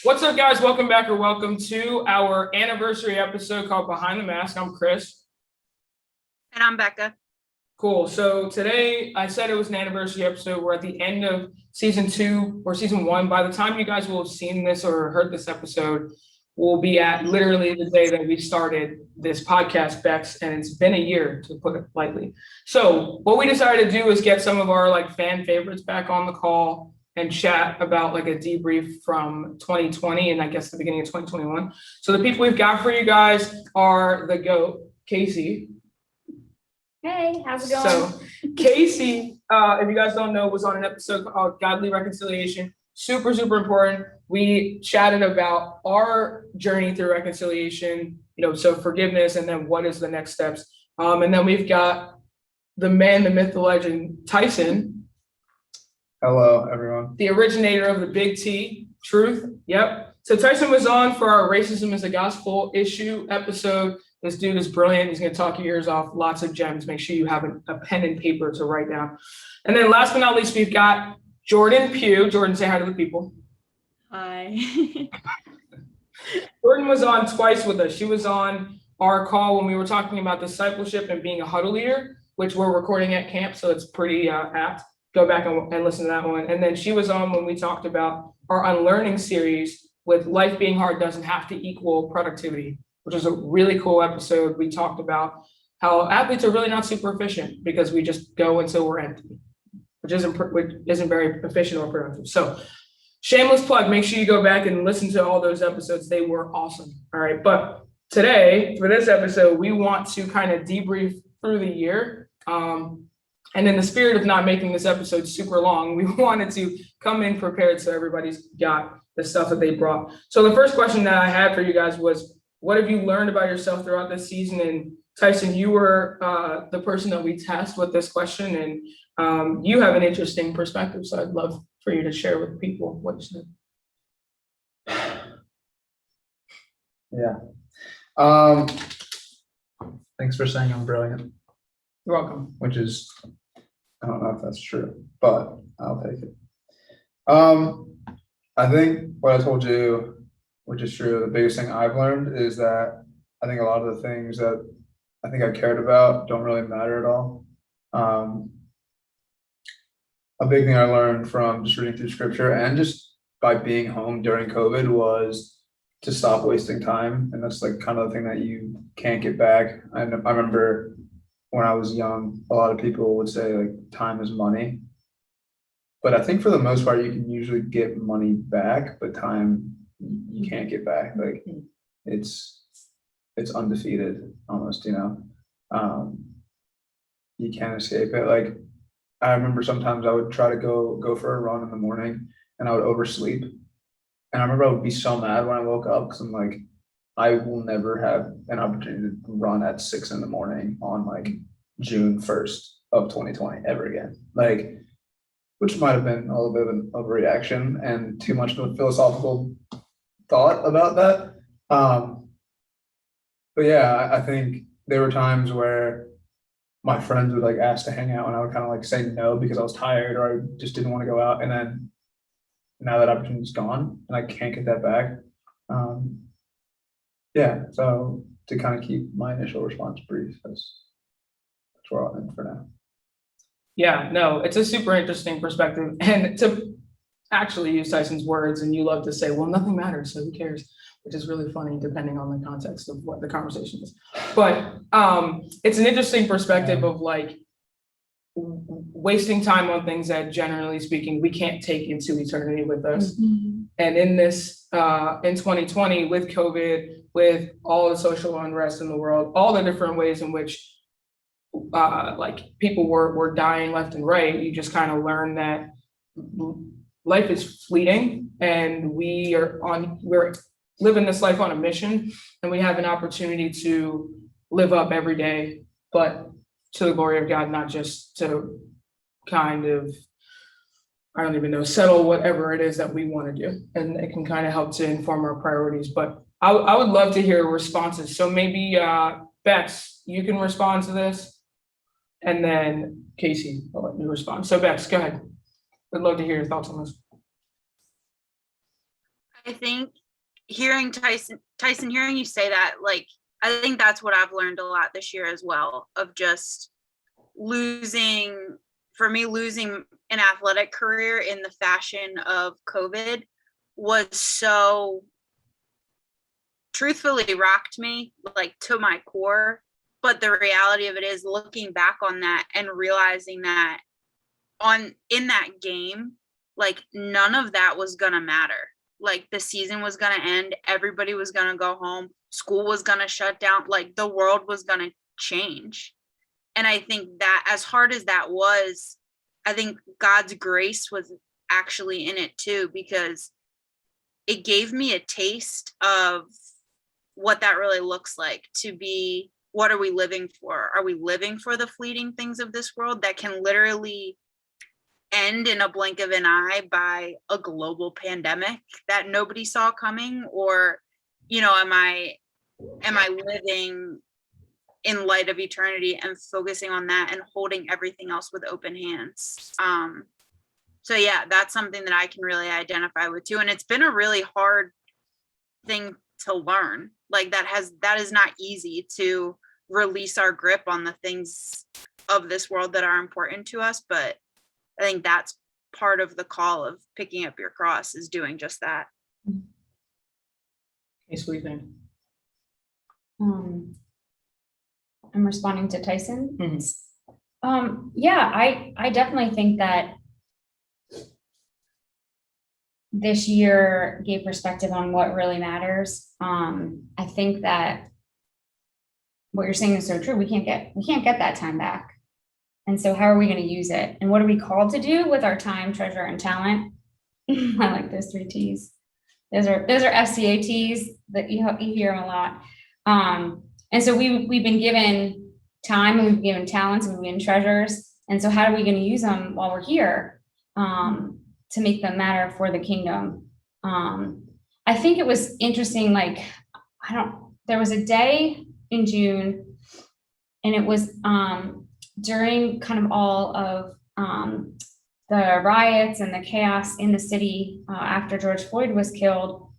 What's up, guys? Welcome back or welcome to our anniversary episode called Behind the Mask. I'm Chris. And I'm Becca. Cool. So today I said it was an anniversary episode. We're at the end of season 2 or season 1. By the time you guys will have seen this or heard this episode, we'll be at literally the day that we started this podcast, Bex, and it's been a year, to put it lightly. So what we decided to do is get some of our fan favorites back on the call and chat about a debrief from 2020 and I guess the beginning of 2021. So the people we've got for you guys are the GOAT, Casey. Hey, how's it going? So Casey, if you guys don't know, was on an episode called Godly Reconciliation. Super, super important. We chatted about our journey through reconciliation, so forgiveness, and then what is the next steps. And then we've got the man, the myth, the legend, Tyson. Hello, everyone. The originator of the Big T, Truth. Yep. So Tyson was on for our Racism is a Gospel issue episode. This dude is brilliant. He's going to talk your ears off. Lots of gems. Make sure you have a pen and paper to write down. And then last but not least, we've got Jordan Pugh. Jordan, say hi to the people. Hi. Jordan was on twice with us. She was on our call when we were talking about discipleship and being a huddle leader, which we're recording at camp, so it's pretty apt. Go back and listen to that one. And then she was on when we talked about our Unlearning series with life being hard doesn't have to equal productivity, which was a really cool episode. We talked about how athletes are really not super efficient because we just go until we're empty, which isn't very efficient or productive. So shameless plug, make sure you go back and listen to all those episodes. They were awesome. All right. But today, for this episode, we want to kind of debrief through the year. And in the spirit of not making this episode super long, we wanted to come in prepared so everybody's got the stuff that they brought. So the first question that I had for you guys was, what have you learned about yourself throughout this season? And Tyson, you were the person that we tasked with this question, and you have an interesting perspective. So I'd love for you to share with people what you said. Yeah. Thanks for saying I'm brilliant. You're welcome. Which is, I don't know if that's true, but I'll take it. I think what I told you, which is true, the biggest thing I've learned is that I think a lot of the things that I think I cared about don't really matter at all. A big thing I learned from just reading through scripture and just by being home during COVID was to stop wasting time. And that's kind of the thing that you can't get back. I remember when I was young, a lot of people would say time is money. But I think for the most part, you can usually get money back, but time you can't get back. It's undefeated almost, You can't escape it. I remember sometimes I would try to go for a run in the morning and I would oversleep. And I remember I would be so mad when I woke up because I'm I will never have an opportunity to run at 6 a.m. on June 1st of 2020 ever again. Which might have been a little bit of an overreaction and too much of a philosophical thought about that. But yeah, I think there were times where my friends would ask to hang out and I would kind of say no because I was tired or I just didn't want to go out. And then now that opportunity's gone and I can't get that back. Yeah, so to kind of keep my initial response brief, that's where I'll end for now. Yeah, no, it's a super interesting perspective. And to actually use Tyson's words, and you love to say, well, nothing matters, so who cares? Which is really funny depending on the context of what the conversation is. But it's an interesting perspective of wasting time on things that generally speaking, we can't take into eternity with us. Mm-hmm. And in this, in 2020, with COVID, with all the social unrest in the world, all the different ways in which people were dying left and right, you just kind of learn that life is fleeting and we're living this life on a mission, and we have an opportunity to live up every day, but to the glory of God, not just to kind of, I don't even know, settle whatever it is that we want to do. And it can kind of help to inform our priorities. But I would love to hear responses. So maybe Bex, you can respond to this. And then Casey, I'll let you respond. So Bex, go ahead. I'd love to hear your thoughts on this. think hearing Tyson, hearing you say that, like, I think that's what I've learned a lot this year as well, of just losing an athletic career in the fashion of COVID was so truthfully rocked me, like, to my core. But the reality of it is, looking back on that and realizing that in that game, like, none of that was gonna matter. Like, the season was gonna end, everybody was gonna go home, school was gonna shut down, like, the world was gonna change. And I think that, as hard as that was, I think God's grace was actually in it too, because it gave me a taste of what that really looks like to be. What are we living for? Are we living for the fleeting things of this world that can literally end in a blink of an eye by a global pandemic that nobody saw coming? Or, am I living in light of eternity and focusing on that and holding everything else with open hands? So yeah, that's something that I can really identify with too. And it's been a really hard thing to learn. Like, that is not easy, to release our grip on the things of this world that are important to us. But I think that's part of the call of picking up your cross, is doing just that. Case, what do you think? I'm responding to Tyson. Mhm. Yeah, I definitely think that this year gave perspective on what really matters. I think that what you're saying is so true. We can't get that time back. And so how are we going to use it? And what are we called to do with our time, treasure, and talent? I like those 3 T's. Those are SCATs that you hear them a lot. And so we've been given time, and we've been given talents, and we've been given treasures. And so how are we going to use them while we're here, to make them matter for the kingdom? I think it was interesting. Like, there was a day in June, and it was during kind of all of the riots and the chaos in the city after George Floyd was killed.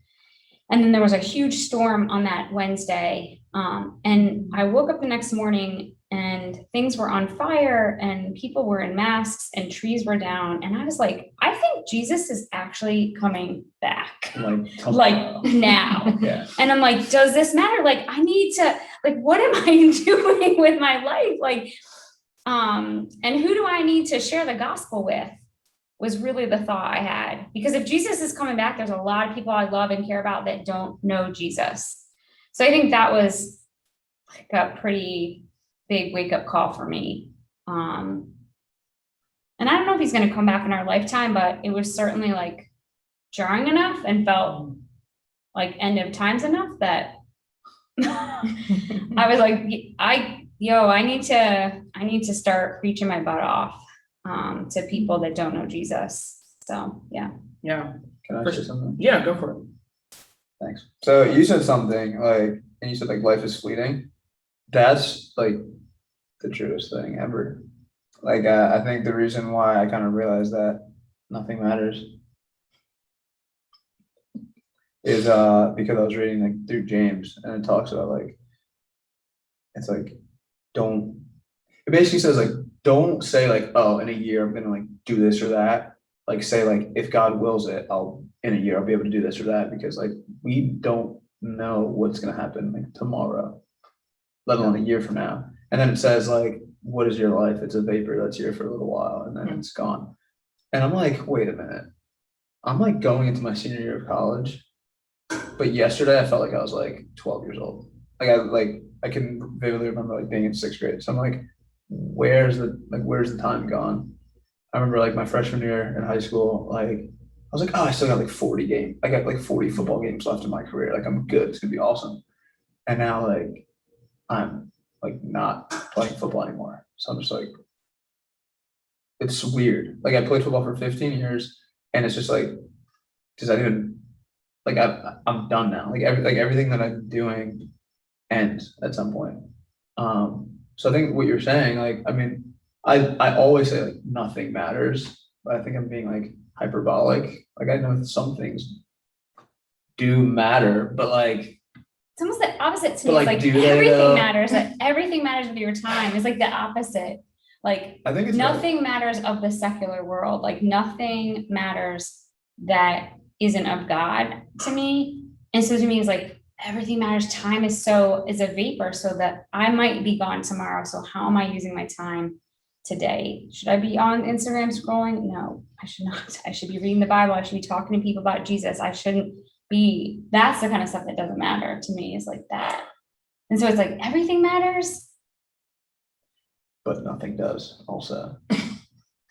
And then there was a huge storm on that Wednesday. And I woke up the next morning, and things were on fire, and people were in masks, and trees were down. And I was like, I think Jesus is actually coming back. Like now. Yeah. And I'm like, does this matter? Like, I need to, like, what am I doing with my life? Like, and who do I need to share the gospel with, was really the thought I had. Because if Jesus is coming back, there's a lot of people I love and care about that don't know Jesus. So I think that was like a pretty big wake up call for me. And I don't know if he's going to come back in our lifetime, but it was certainly like jarring enough and felt like end of times enough that I was like, I need to start preaching my butt off to people that don't know Jesus. So yeah. Yeah. Can I say something? Yeah, go for it. Thanks. So you said something like, and you said like life is fleeting. That's like the truest thing ever. Like, I think the reason why I kind of realized that nothing matters is because I was reading like through James, and it talks about like, it's like, it basically says like, don't say like, oh, in a year I'm gonna like do this or that. Like, say like, if God wills it, in a year I'll be able to do this or that, because like, we don't know what's gonna happen like tomorrow, let alone a year from now. And then it says like, what is your life? It's a vapor that's here for a little while and then it's gone. And I'm like, wait a minute. I'm like going into my senior year of college, but yesterday I felt like I was like 12 years old. I can vividly remember like being in 6th grade. So I'm like, where's the time gone? I remember like my freshman year in high school, like I was like, oh, I still got like 40 games. I got like 40 football games left in my career. Like, I'm good. It's gonna be awesome. And now like I'm like not playing football anymore. So I'm just like, it's weird. Like, I played football for 15 years, and it's just like, does that even like I'm done now. Like everything that I'm doing ends at some point. So I think what you're saying, like, I mean, I always say like nothing matters, but I think I'm being like hyperbolic. Like, I know some things do matter, but like, It's almost the opposite to But, me. It's like, like do they, everything though? matters. That everything matters with your time. It's like the opposite. Like I think it's nothing matters of the secular world. Like nothing matters that isn't of God to me. And so to me, it's like everything matters. Time is a vapor, so that I might be gone tomorrow. So how am I using my time today? Should I be on Instagram scrolling? No, I should not. I should be reading the Bible. I should be talking to people about Jesus. I shouldn't be, that's the kind of stuff that doesn't matter to me, is like that. And so it's like everything matters. but nothing does also.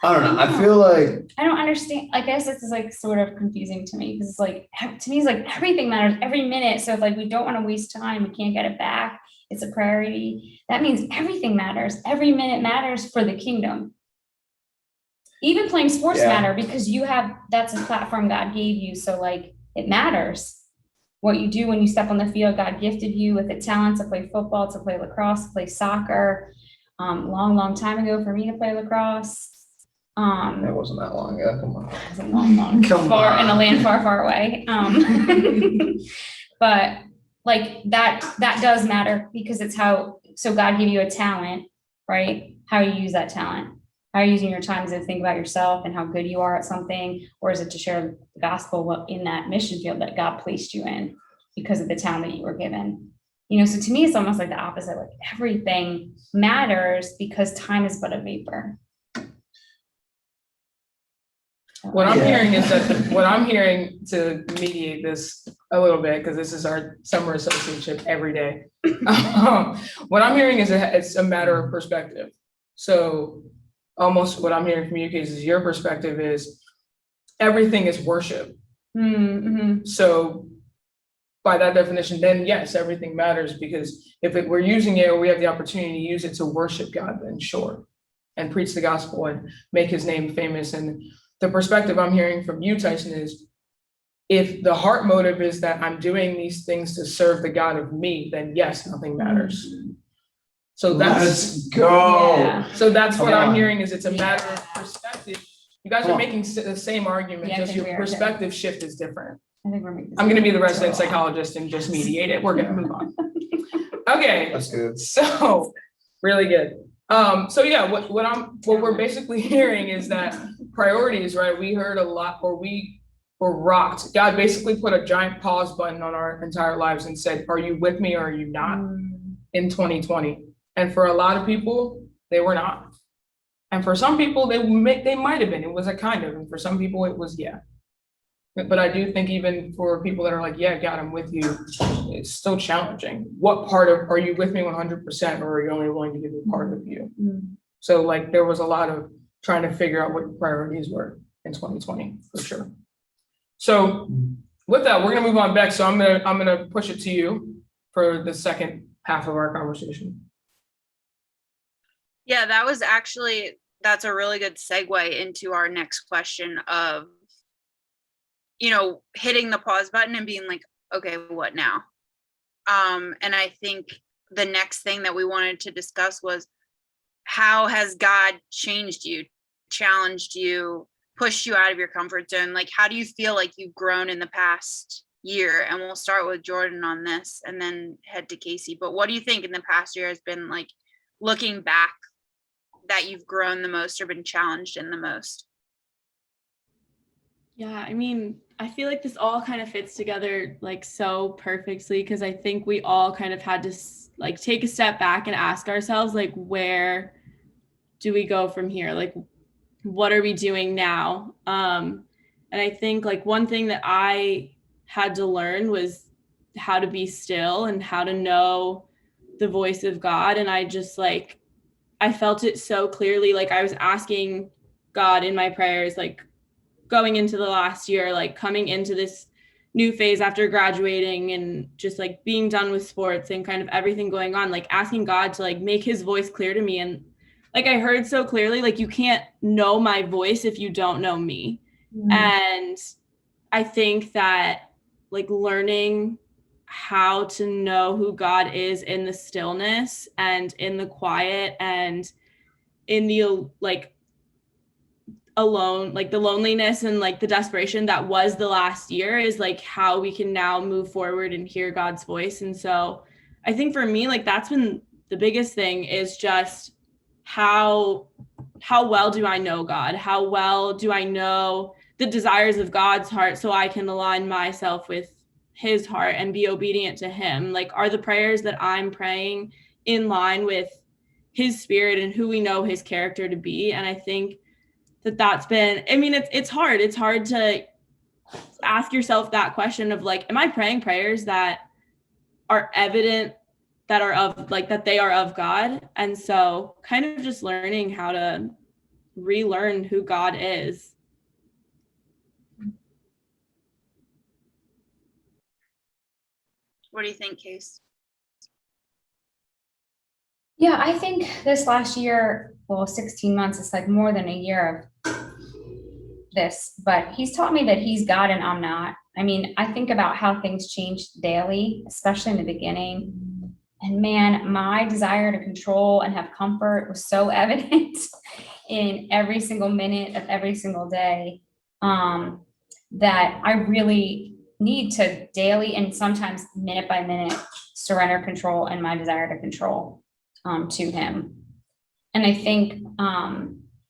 I don't know. I feel like I don't understand. I guess this is like sort of confusing to me because it's like, to me, it's like everything matters every minute. So if like we don't want to waste time, we can't get it back. It's a priority. That means everything matters. Every minute matters for the kingdom. Even playing sports Yeah. matter because that's a platform God gave you. So like it matters what you do when you step on the field. God gifted you with a talent to play football, to play lacrosse, to play soccer. Long time ago for me to play lacrosse. it wasn't that long ago. Come on. It was a long, Come far in a on. land far away. But like that does matter because it's so God gave you a talent, right? How you use that talent. How are you using your time to think about yourself and how good you are at something? Or is it to share the gospel in that mission field that God placed you in because of the talent that you were given? So to me, it's almost like the opposite. Like everything matters because time is but a vapor. What I'm Yeah. hearing is that, what I'm hearing to mediate this a little bit, because this is our summer associateship every day. What I'm hearing is it's a matter of perspective. So almost what I'm hearing from you, Case, is your perspective is everything is worship. Mm-hmm. So by that definition, then yes, everything matters, because if we're using it or we have the opportunity to use it to worship God, then sure, and preach the gospel and make his name famous. And the perspective I'm hearing from you, Tyson, is if the heart motive is that I'm doing these things to serve the God of me, then yes, nothing matters. So Let's go. Yeah. so that's what Come I'm on. hearing, is it's a matter of perspective. You guys Come are on. making the same argument, Yeah, I just think your we are. perspective shift is different. I think we're making. I'm gonna be the resident psychologist and just mediate it. We're gonna move on. Okay, That's good. so really good. So yeah, what we're basically hearing is that priorities, right? We heard a lot, or we were rocked. God basically put a giant pause button on our entire lives and said, "Are you with me or are you not?" in 2020. And for a lot of people, they were not. And for some people, they might have been. It was a kind of, and for some people, it was yeah. But I do think even for people that are like, yeah, God, I'm with you, it's still challenging. What part of, are you with me 100%, or are you only willing to give me part of you? So like there was a lot of trying to figure out what your priorities were in 2020, for sure. So with that, we're gonna move on back. So I'm gonna push it to you for the second half of our conversation. Yeah, that's a really good segue into our next question of, hitting the pause button and being like, okay, what now? And I think the next thing that we wanted to discuss was, how has God changed you, challenged you, pushed you out of your comfort zone? Like, how do you feel like you've grown in the past year? And we'll start with Jordan on this and then head to Casey. But what do you think in the past year has been like, looking back, that you've grown the most or been challenged in the most? Yeah, I mean, I feel like this all kind of fits together like so perfectly, because I think we all kind of had to like take a step back and ask ourselves, like, where do we go from here? Like, what are we doing now? And I think like one thing that I had to learn was how to be still and how to know the voice of God. And I just like, I felt it so clearly. Like I was asking God in my prayers, like going into the last year, like coming into this new phase after graduating and just like being done with sports and kind of everything going on, like asking God to like make his voice clear to me. And like I heard so clearly, like you can't know my voice if you don't know me. And I think that like learning how to know who God is in the stillness and in the quiet and in the like alone, like the loneliness and like the desperation that was the last year is like how we can now move forward and hear God's voice. And so I think for me, like that's been the biggest thing, is just how well do I know God? How well do I know the desires of God's heart so I can align myself with his heart and be obedient to him? Like, are the prayers that I'm praying in line with his spirit and who we know his character to be? And I think that's been, I mean, it's hard to ask yourself that question of like, am I praying prayers that are evident, that are of like, that they are of God? And so kind of just learning how to relearn who God is. What do you think, Case? Yeah, I think this last year, well, 16 months, it's like more than a year of this, but he's taught me that he's God and I'm not. I mean, I think about how things change daily, especially in the beginning. And man, my desire to control and have comfort was so evident in every single minute of every single day, that I really need to daily and sometimes minute by minute surrender control and my desire to control to him. And I think,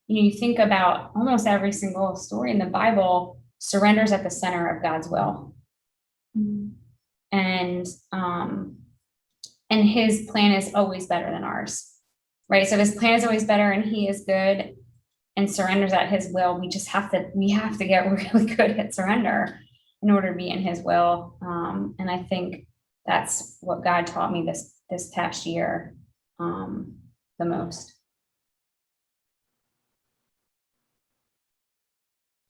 you think about almost every single story in the Bible, surrender's at the center of God's will. And his plan is always better than ours, right? So his plan is always better and he is good, and surrender's at his will. We have to get really good at surrender in order to be in his will. And I think that's what God taught me this past year, the most.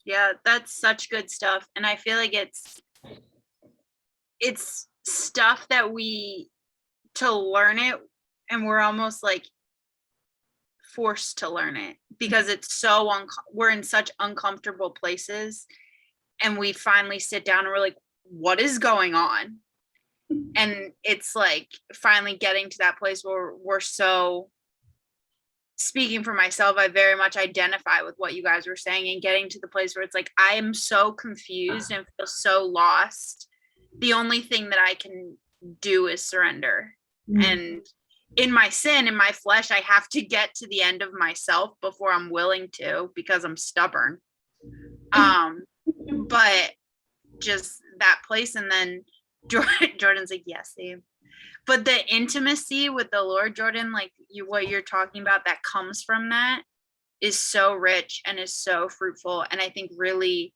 Yeah, that's such good stuff. And I feel like it's stuff that to learn it, and we're almost like forced to learn it because it's so we're in such uncomfortable places, and we finally sit down and we're like, what is going on? And it's like finally getting to that place where we're so, speaking for myself, I very much identify with what you guys were saying, and getting to the place where it's like, I am so confused and feel so lost. The only thing that I can do is surrender. And in my sin, in my flesh, I have to get to the end of myself before I'm willing to, because I'm stubborn. But just that place. And then Jordan's like, yes, same. But the intimacy with the Lord, Jordan, like what you're talking about, that comes from that is so rich and is so fruitful. And I think really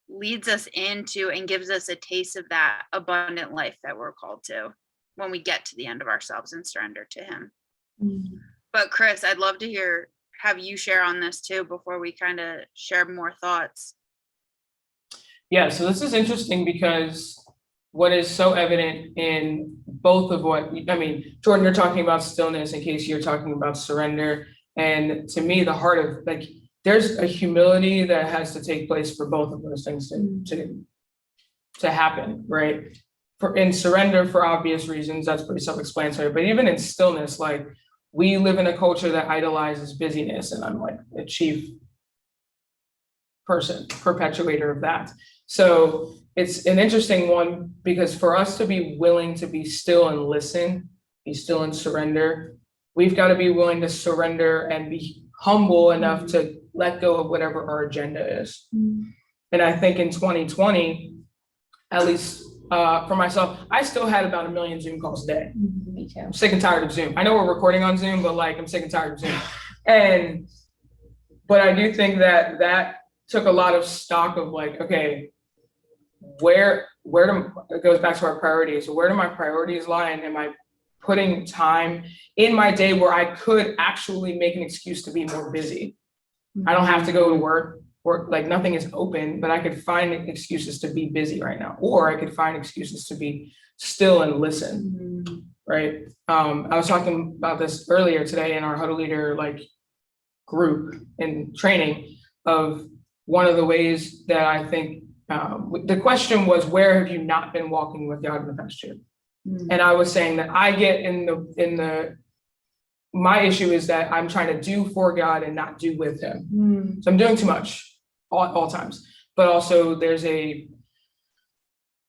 leads us into and gives us a taste of that abundant life that we're called to when we get to the end of ourselves and surrender to him. But Chris, I'd love to have you share on this too, before we kind of share more thoughts. Yeah, so this is interesting because what is so evident in both of Jordan, you're talking about stillness, in case you're talking about surrender. And to me, the heart of like, there's a humility that has to take place for both of those things to happen, right? In surrender, for obvious reasons, that's pretty self-explanatory. But even in stillness, like we live in a culture that idolizes busyness, and I'm like a chief perpetuator of that. So it's an interesting one, because for us to be willing to be still and listen, be still and surrender, we've got to be willing to surrender and be humble enough to let go of whatever our agenda is. And I think in 2020, at least for myself, I still had about 1 million Zoom calls a day. Me too. I'm sick and tired of Zoom. I know we're recording on Zoom, but like I'm sick and tired of Zoom. But I do think that took a lot of stock of like, okay, it goes back to our priorities. Where do my priorities lie? And am I putting time in my day where I could actually make an excuse to be more busy? I don't have to go to work, like nothing is open, but I could find excuses to be busy right now, or I could find excuses to be still and listen, right? I was talking about this earlier today in our Huddle Leader group in training, of one of the ways that I think the question was, where have you not been walking with God in the past year? And I was saying that I get in the my issue is that I'm trying to do for God and not do with him. Hmm. So I'm doing too much all times, but also there's an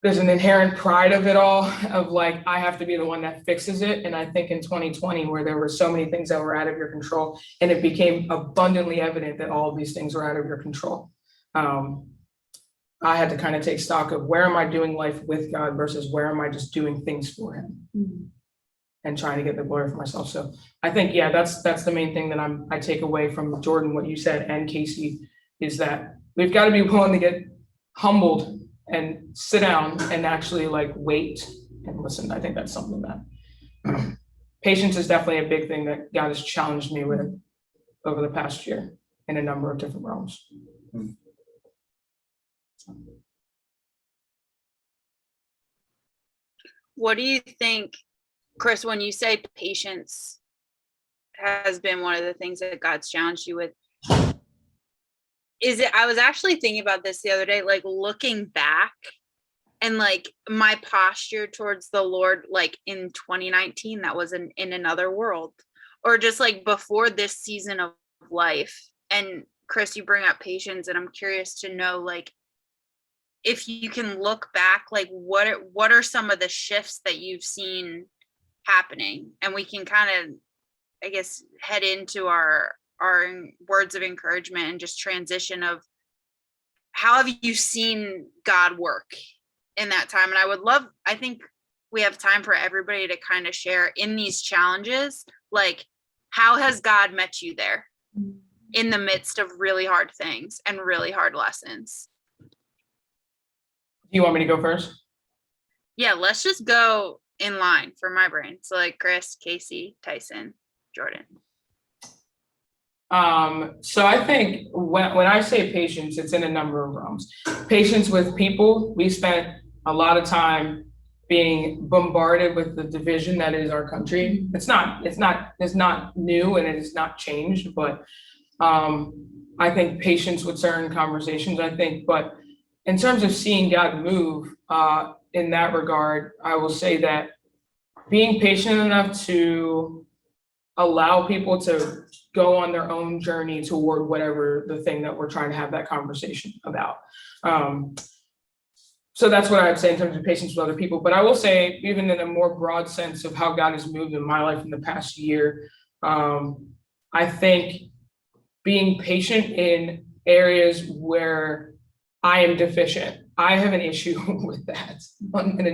inherent pride of it all, of like, I have to be the one that fixes it. And I think in 2020, where there were so many things that were out of your control, and it became abundantly evident that all of these things were out of your control. I had to kind of take stock of, where am I doing life with God versus where am I just doing things for him Hmm. and trying to get the glory for myself. So I think, yeah, that's the main thing that I take away from Jordan, what you said, and Casey, is that we've got to be willing to get humbled and sit down and actually like wait and listen. I think that's something that patience is definitely a big thing that God has challenged me with over the past year in a number of different realms. What do you think, Chris, when you say patience has been one of the things that God's challenged you with? I was actually thinking about this the other day, like looking back and like my posture towards the Lord, like in 2019, that was in another world, or just like before this season of life. And Chris, you bring up patience, and I'm curious to know, like, if you can look back, like what are some of the shifts that you've seen happening, and we can kind of, I guess, head into our words of encouragement and just transition of how have you seen God work in that time. And I think we have time for everybody to kind of share in these challenges, like, how has God met you there in the midst of really hard things and really hard lessons? Do you want me to go first? Yeah, let's just go in line for my brain. So like Chris, Casey, Tyson, Jordan. So I think when I say patience, it's in a number of realms. Patience with people. We spent a lot of time being bombarded with the division that is our country. It's not new, and it has not changed, but I think patience with certain conversations, but in terms of seeing God move in that regard, I will say that being patient enough to allow people to go on their own journey toward whatever the thing that we're trying to have that conversation about. So that's what I'd say in terms of patience with other people. But I will say, even in a more broad sense of how God has moved in my life in the past year, I think being patient in areas where I am deficient. I have an issue with that in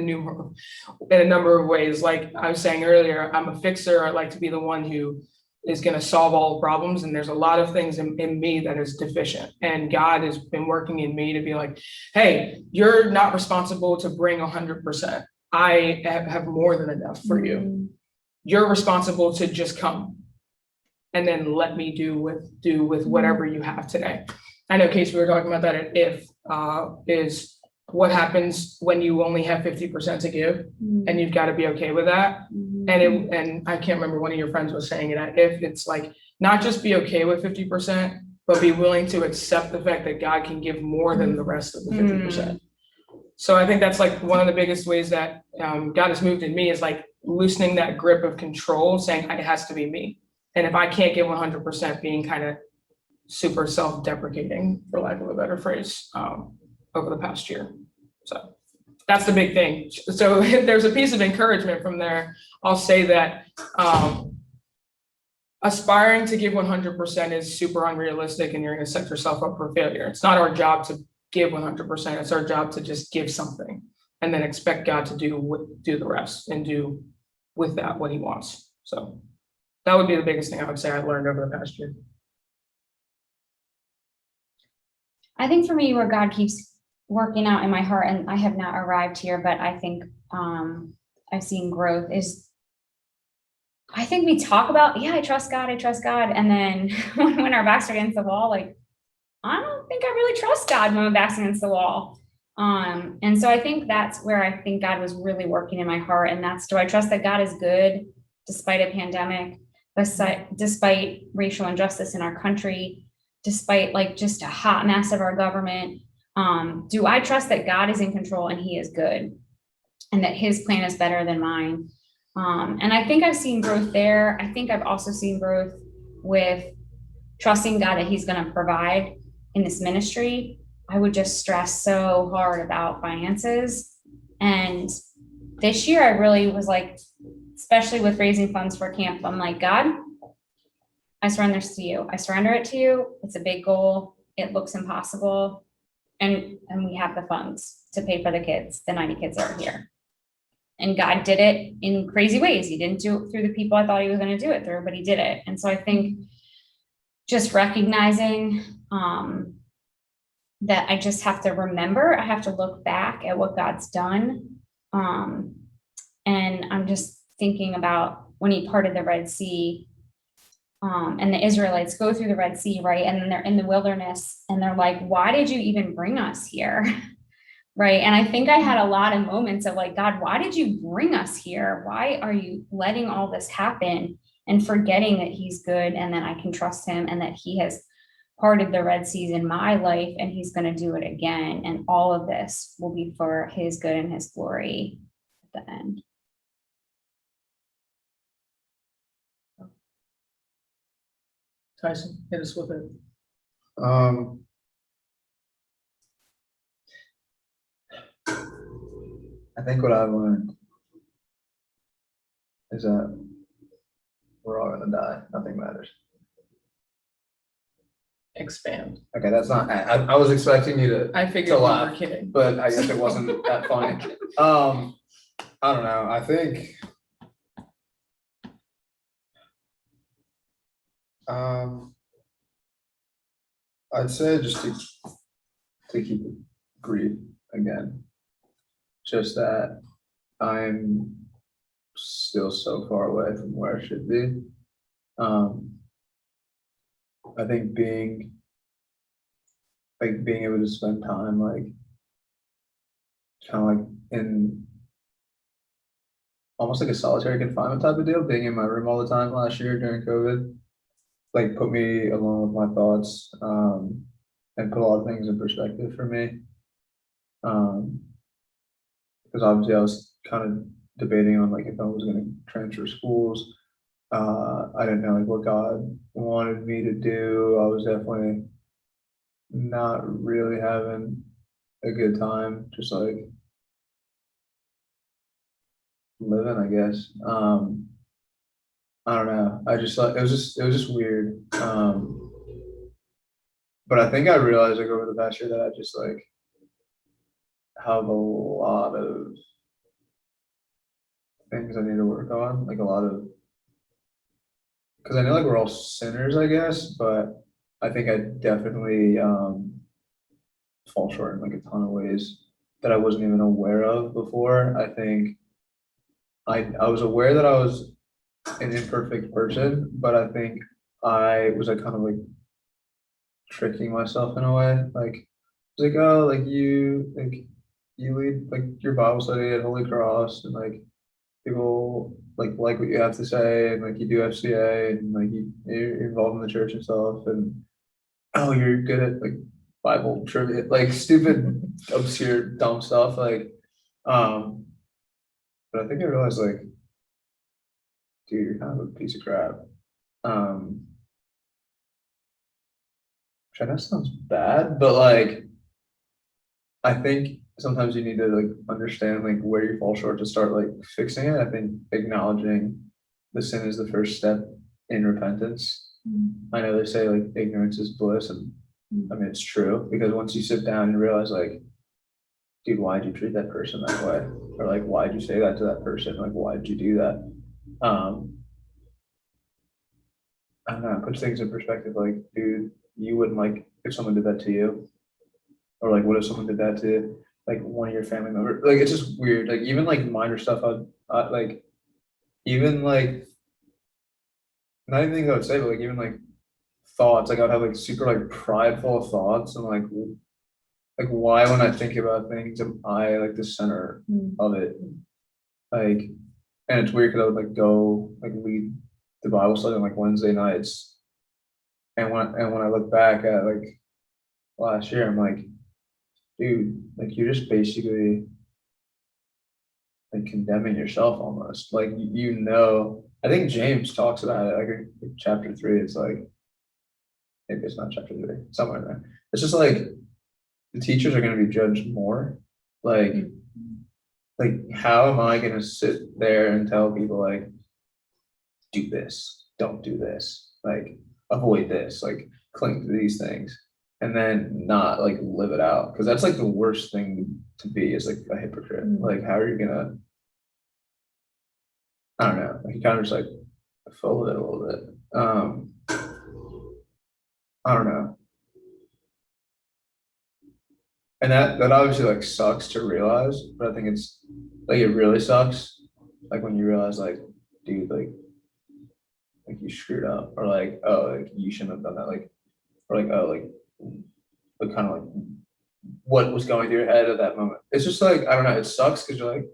a number of ways. Like I was saying earlier, I'm a fixer. I like to be the one who is going to solve all problems. And there's a lot of things in me that is deficient. And God has been working in me to be like, hey, you're not responsible to bring 100%. I have more than enough for you. You're responsible to just come and then let me do with whatever you have today. I know, Casey, we were talking about that. Is what happens when you only have 50% to give, and you've got to be okay with that. And I can't remember, one of your friends was saying it. If it's like, not just be okay with 50%, but be willing to accept the fact that God can give more than the rest of the 50%. So I think that's like one of the biggest ways that God has moved in me, is like loosening that grip of control, saying it has to be me. And if I can't give 100%, being kind of super self-deprecating, for lack of a better phrase, over the past year. So that's the big thing. So there's a piece of encouragement from there. I'll say that aspiring to give 100% is super unrealistic, and you're going to set yourself up for failure. It's not our job to give 100%. It's our job to just give something and then expect God to do the rest and do with that what he wants. So that would be the biggest thing I would say I learned over the past year. I think for me, where God keeps working out in my heart, and I have not arrived here, but I think I've seen growth, is I think we talk about, I trust God. And then when our backs are against the wall, like, I don't think I really trust God when my back's against the wall. And so I think that's where I think God was really working in my heart. And that's, do I trust that God is good despite a pandemic, despite racial injustice in our country, despite like just a hot mess of our government? Do I trust that God is in control and he is good and that his plan is better than mine? And I think I've seen growth there. I think I've also seen growth with trusting God that he's going to provide in this ministry. I would just stress so hard about finances. And this year I really was like, especially with raising funds for camp, I'm like, God, I surrender this to you. I surrender it to you. It's a big goal. It looks impossible. And we have the funds to pay for the kids, the 90 kids that are here. And God did it in crazy ways. He didn't do it through the people I thought he was going to do it through, but he did it. And so I think just recognizing that I just have to remember, I have to look back at what God's done. And I'm just thinking about when he parted the Red Sea, and the Israelites go through the Red Sea, right? And then they're in the wilderness and they're like, why did you even bring us here? Right. And I think I had a lot of moments of like, God, why did you bring us here? Why are you letting all this happen? And forgetting that he's good and that I can trust him and that he has parted the Red Seas in my life and he's going to do it again. And all of this will be for his good and his glory at the end. Tyson, hit us with it. I think what I've learned is that we're all gonna die. Nothing matters. Expand. Okay, that's not, I was expecting you to, I figured To you were laugh. kidding. but I guess it wasn't that funny. I don't know, I think. I'd say just to keep it greed again. Just that I'm still so far away from where I should be. I think being able to spend time like kind of like in almost like a solitary confinement type of deal, being in my room all the time last year during COVID, like put me alone with my thoughts, and put a lot of things in perspective for me. Because obviously I was kind of debating on like if I was gonna transfer schools. I didn't know like what God wanted me to do. I was definitely not really having a good time, just like living, I guess. I don't know. I just thought it was just weird. But I think I realized like over the past year that I just like have a lot of things I need to work on, like a lot of, because I know like we're all sinners, I guess, but I think I definitely fall short in like a ton of ways that I wasn't even aware of before. I think I was aware that I was an imperfect person, but I think I was like kind of like tricking myself in a way. Like it's like, oh, like you lead like your Bible study at Holy Cross and like people like what you have to say and like you do FCA and like you're involved in the church and stuff and oh you're good at like Bible trivia, like stupid, obscure, dumb stuff. Like but I think I realized like, dude, you're kind of a piece of crap. Which I know sounds bad, but like I think sometimes you need to like understand like where you fall short to start like fixing it. I think acknowledging the sin is the first step in repentance. I know they say like ignorance is bliss, and I mean it's true because once you sit down and realize like, dude, why'd you treat that person that way? Or like why'd you say that to that person? Like why'd you do that? I don't know, it puts things in perspective, like, dude, you wouldn't like if someone did that to you. Or like what if someone did that to like one of your family members? Like it's just weird. Like even like minor stuff I like even like not even things I would say, but like even like thoughts. Like I'd have like super like prideful thoughts and like why when I think about things am I like the center of it? Like and it's weird because I would like go like lead the Bible study on like Wednesday nights. And when I look back at like last year, I'm like, dude, like you're just basically like condemning yourself almost. Like I think James talks about it, like in chapter 3, it's like, maybe it's not chapter 3, somewhere in there. It's just like the teachers are gonna be judged more. Like how am I gonna sit there and tell people like, do this, don't do this, like avoid this, like cling to these things, and then not like live it out? Because that's like the worst thing to be, is like a hypocrite. Like how are you gonna, I don't know, like you kind of just like fold it a little bit. I don't know. And that obviously like sucks to realize, but I think it's like, it really sucks like when you realize like, dude, like you screwed up, or like, oh, like you shouldn't have done that, like, or like, oh, like kind of like what was going through your head at that moment. It's just like, I don't know, it sucks because you're like,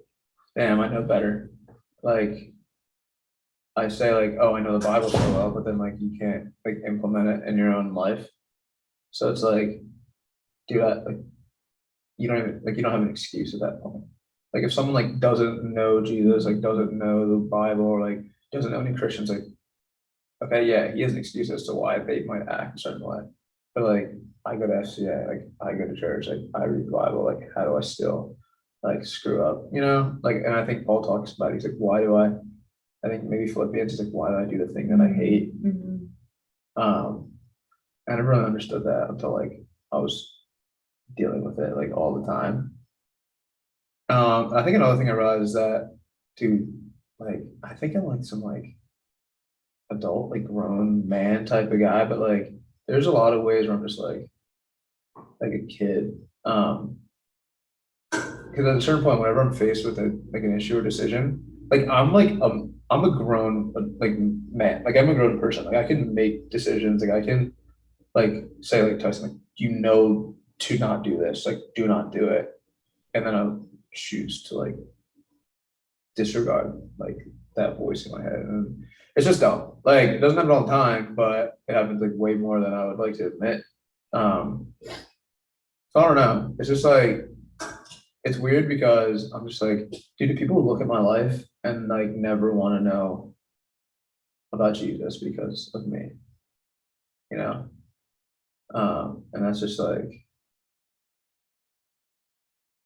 damn, I know better. Like I say like, oh, I know the Bible so well, but then like you can't like implement it in your own life. So it's like, do that, like you don't even, like you don't have an excuse at that point. Like if someone like doesn't know Jesus, like doesn't know the Bible, or like doesn't know any Christians, like, okay, yeah, he has an excuse as to why they might act a certain way. But like I go to FCA, like I go to church, like I read the Bible, like how do I still like screw up, you know? Like, and I think Paul talks about it, he's like, why do I think maybe Philippians is like, why do I do the thing that I hate? I never really understood that until like I was dealing with it like all the time. I think another thing I realized is that, dude, like I think I'm like some like adult, like grown man type of guy, but like there's a lot of ways where I'm just like a kid. Because at a certain point, whenever I'm faced with like an issue or decision, like I'm a grown like man, like I'm a grown person. Like I can make decisions. Like I can like say like Tyson, like to not do this, like do not do it, and then I'll choose to like disregard like that voice in my head, and it's just dumb. Like it doesn't happen all the time, but it happens like way more than I would like to admit. So I don't know. It's just like, it's weird because I'm just like, dude, do people look at my life and like never want to know about Jesus because of me, you know? And that's just like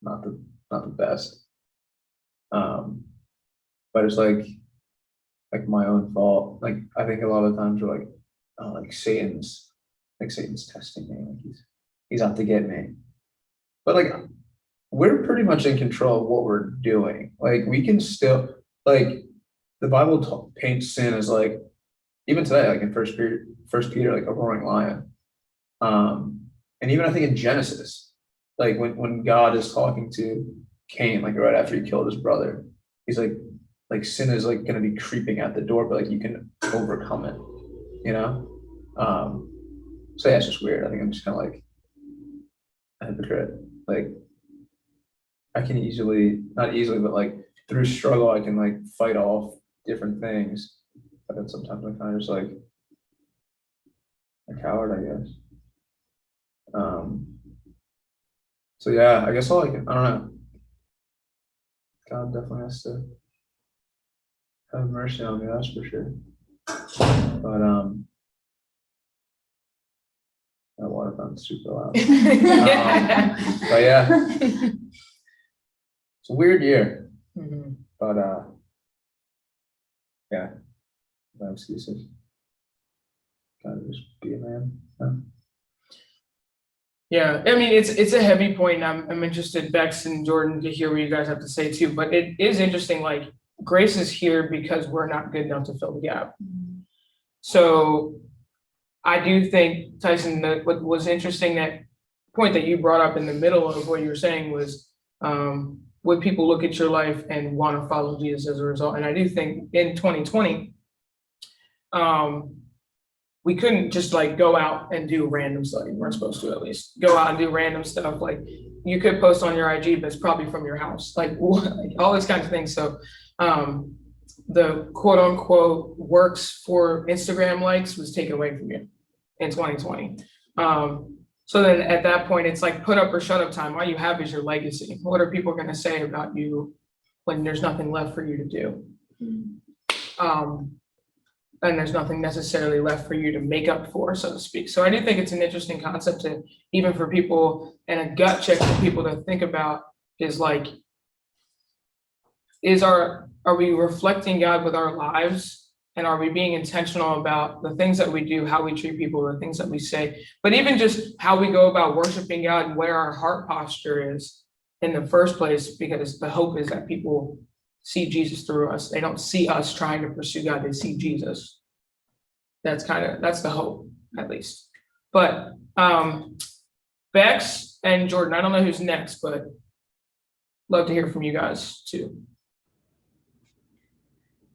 not the best. But it's like my own fault. Like I think a lot of times we're like, oh, like Satan's testing me, like he's out to get me. But like we're pretty much in control of what we're doing. Like we can still, like the Bible paints sin as like, even today, like in First Peter, like a roaring lion. And even I think in Genesis, like when God is talking to Cain, like right after he killed his brother, he's like sin is like gonna be creeping at the door, but like you can overcome it, you know? So yeah, it's just weird. I think I'm just kind of like a hypocrite. Like I can not easily, but like through struggle, I can like fight off different things. But then sometimes I'm kind of just like a coward, I guess. So yeah, I guess I don't know. God definitely has to have mercy on me, that's for sure. But that water fountain's super loud. But yeah, it's a weird year. But yeah, no excuses. Gotta just be a man. Yeah, I mean, it's a heavy point. I'm interested, Bex and Jordan, to hear what you guys have to say too. But it is interesting, like grace is here because we're not good enough to fill the gap. So I do think, Tyson, that what was interesting, that point that you brought up in the middle of what you were saying was, would people look at your life and want to follow Jesus as a result? And I do think in 2020, we couldn't just like go out and do random stuff. We weren't supposed to, at least go out and do random stuff. Like you could post on your IG, but it's probably from your house, like all these kinds of things. So the quote unquote works for Instagram likes was taken away from you in 2020. So then at that point, it's like put up or shut up time. All you have is your legacy. What are people going to say about you when there's nothing left for you to do. And there's nothing necessarily left for you to make up for, so to speak. So I do think it's an interesting concept to, even for people, and a gut check for people to think about is like, are we reflecting God with our lives? And are we being intentional about the things that we do, how we treat people, the things that we say, but even just how we go about worshiping God and where our heart posture is in the first place, because the hope is that people see Jesus through us. They don't see us trying to pursue God, they see Jesus. That's the hope, at least. But Bex and Jordan, I don't know who's next, but love to hear from you guys too.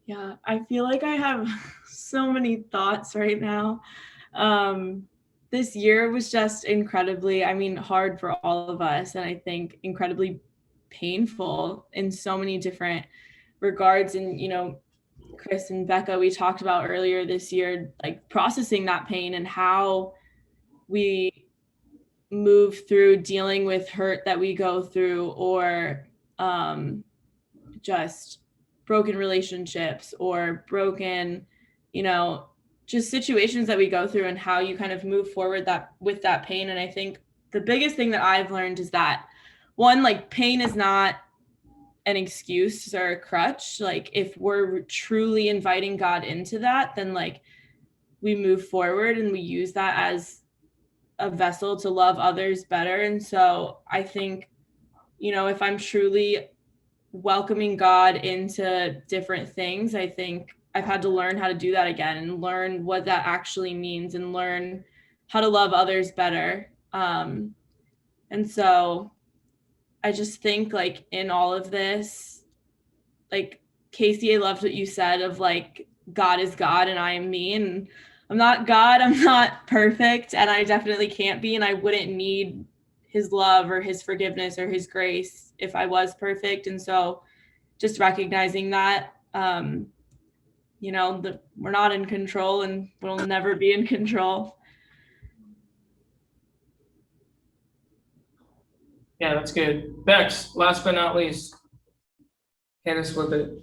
Yeah, I feel like I have so many thoughts right now. This year was just incredibly, hard for all of us, and I think incredibly painful in so many different regards. And, Chris and Becca, we talked about earlier this year, like processing that pain and how we move through dealing with hurt that we go through, or just broken relationships or broken, just situations that we go through, and how you kind of move forward with that pain. And I think the biggest thing that I've learned is that, one, like, pain is not an excuse or a crutch. Like, if we're truly inviting God into that, then like we move forward and we use that as a vessel to love others better. And so I think, if I'm truly welcoming God into different things, I think I've had to learn how to do that again, and learn what that actually means, and learn how to love others better. And so I just think, like, in all of this, like, Casey, I loved what you said of like, God is God and I am me, and I'm not God, I'm not perfect, and I definitely can't be, and I wouldn't need his love or his forgiveness or his grace if I was perfect. And so just recognizing that, that we're not in control and we'll never be in control. Yeah, that's good. Bex, last but not least, hit us with it.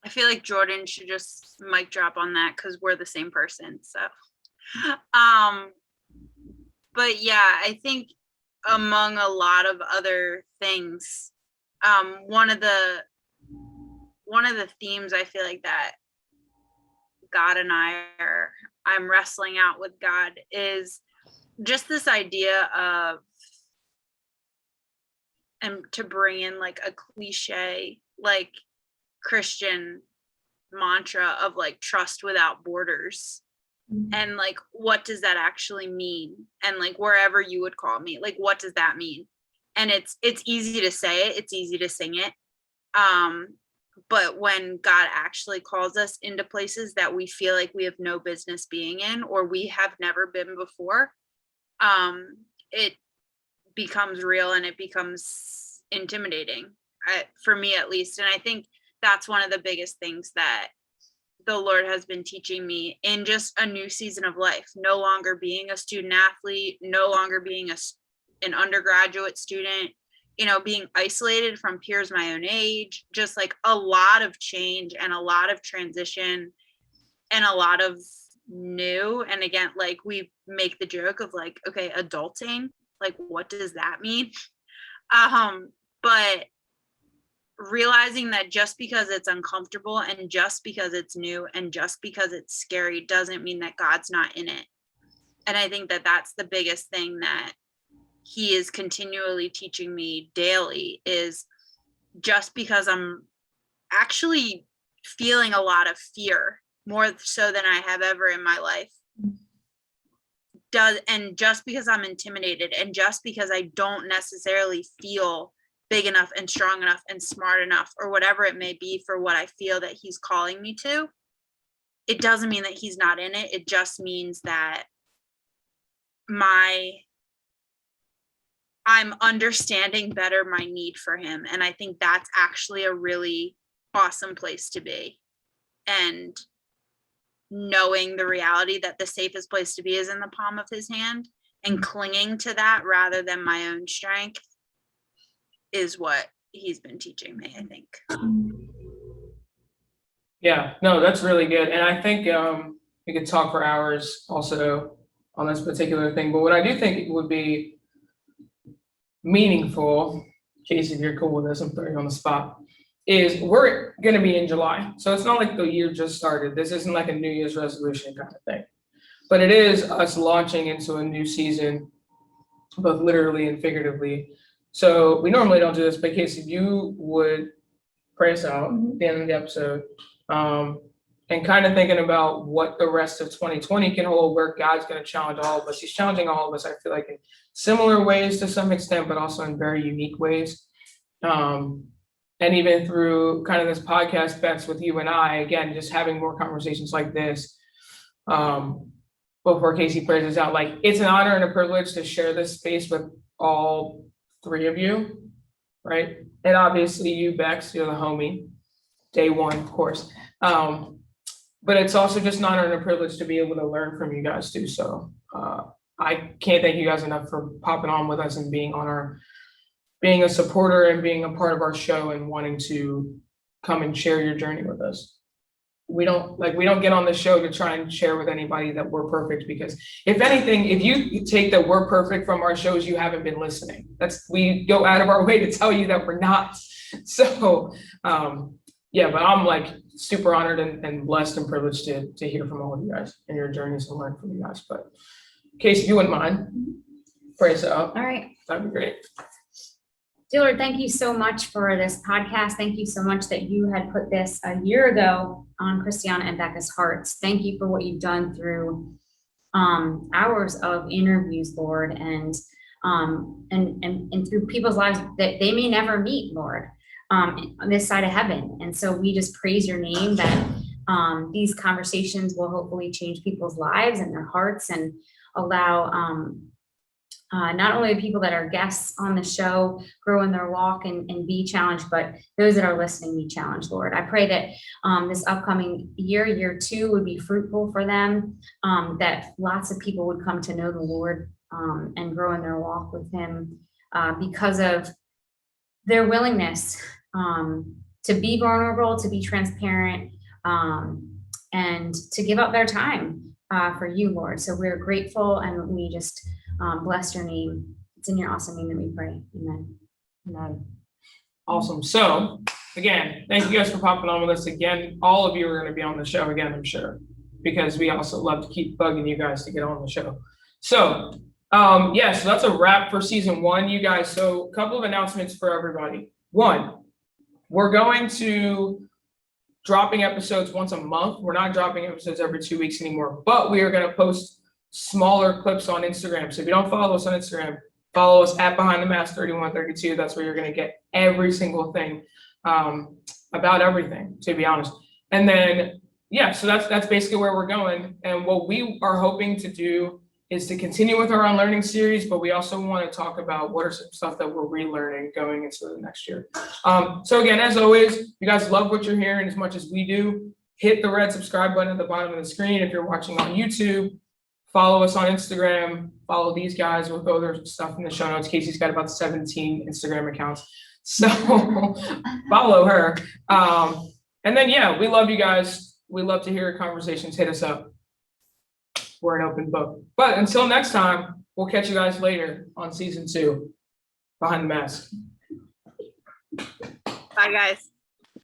I feel like Jordan should just mic drop on that because we're the same person. So, but yeah, I think among a lot of other things, one of the themes I feel like that God and I'm wrestling out with God is just this idea of, and to bring in like a cliche, like Christian mantra of like trust without borders. And like, what does that actually mean? And like, wherever you would call me, like, what does that mean? And it's easy to say it, it's easy to sing it. But when God actually calls us into places that we feel like we have no business being in, or we have never been before, it becomes real and it becomes intimidating, for me at least. And I think that's one of the biggest things that the Lord has been teaching me in just a new season of life, no longer being a student athlete, no longer being an undergraduate student, being isolated from peers my own age, just like a lot of change and a lot of transition and a lot of new. And again, like, we make the joke of like, okay, adulting, like, what does that mean? But realizing that just because it's uncomfortable and just because it's new and just because it's scary doesn't mean that God's not in it. And I think that that's the biggest thing that he is continually teaching me daily, is just because I'm actually feeling a lot of fear, more so than I have ever in my life, and just because I'm intimidated, and just because I don't necessarily feel big enough and strong enough and smart enough, or whatever it may be, for what I feel that he's calling me to, it doesn't mean that he's not in it. It just means that I'm understanding better my need for him. And I think that's actually a really awesome place to be. And knowing the reality that the safest place to be is in the palm of his hand, and clinging to that rather than my own strength, is what he's been teaching me, I think. Yeah, no, that's really good. And I think we could talk for hours also on this particular thing. But what I do think would be meaningful, Casey, if you're cool with this, I'm throwing you on the spot, is we're going to be in July. So it's not like the year just started. This isn't like a New Year's resolution kind of thing. But it is us launching into a new season, both literally and figuratively. So we normally don't do this, but Casey, if you would pray us out at the end of the episode, and kind of thinking about what the rest of 2020 can hold, where God's going to challenge all of us. He's challenging all of us, I feel like, in similar ways to some extent, but also in very unique ways. And even through kind of this podcast, Bets, with you and I, again, just having more conversations like this, before Casey prays us out, like, it's an honor and a privilege to share this space with all three of you, right? And obviously you, Bex, you're the homie, day one, of course. But it's also just an honor and a privilege to be able to learn from you guys too. So I can't thank you guys enough for popping on with us and being a supporter and being a part of our show and wanting to come and share your journey with us. We don't get on the show to try and share with anybody that we're perfect, because if anything, if you take that we're perfect from our shows, you haven't been listening. We go out of our way to tell you that we're not. So yeah, but I'm like super honored and blessed and privileged to hear from all of you guys and your journeys and learn from you guys. But in case if you wouldn't mind, pray us out. All right. That'd be great. Dear Lord, thank you so much for this podcast. Thank you so much that you had put this a year ago on Christiana and Becca's hearts. Thank you for what you've done through hours of interviews, Lord, and through people's lives that they may never meet, Lord, on this side of heaven. And so we just praise your name that these conversations will hopefully change people's lives and their hearts and allow not only the people that are guests on the show grow in their walk and be challenged, but those that are listening be challenged, Lord. I pray that this upcoming year 2 would be fruitful for them, that lots of people would come to know the Lord and grow in their walk with him because of their willingness to be vulnerable, to be transparent, and to give up their time for you, Lord. So we're grateful, and we just bless your name. It's in your awesome name that we pray. Amen. Amen. Awesome. So again, thank you guys for popping on with us again. All of you are going to be on the show again, I'm sure, because we also love to keep bugging you guys to get on the show. So yeah, so that's a wrap for season 1, you guys. So a couple of announcements for everybody. 1, we're going to dropping episodes once a month. We're not dropping episodes every 2 weeks anymore, but we are going to post smaller clips on Instagram. So if you don't follow us on Instagram, follow us at Behind the Mask 3132. That's where you're going to get every single thing about everything, to be honest. And then, yeah, so that's basically where we're going. And what we are hoping to do is to continue with our Unlearning series, but we also want to talk about what are some stuff that we're relearning going into the next year. So again, as always, you guys love what you're hearing as much as we do. Hit the red subscribe button at the bottom of the screen if you're watching on YouTube. Follow us on Instagram. Follow these guys with other stuff in the show notes. Casey's got about 17 Instagram accounts, so follow her. And then, yeah, we love you guys. We love to hear your conversations. Hit us up. We're an open book. But until next time, we'll catch you guys later on season 2, Behind the Mask. Bye, guys.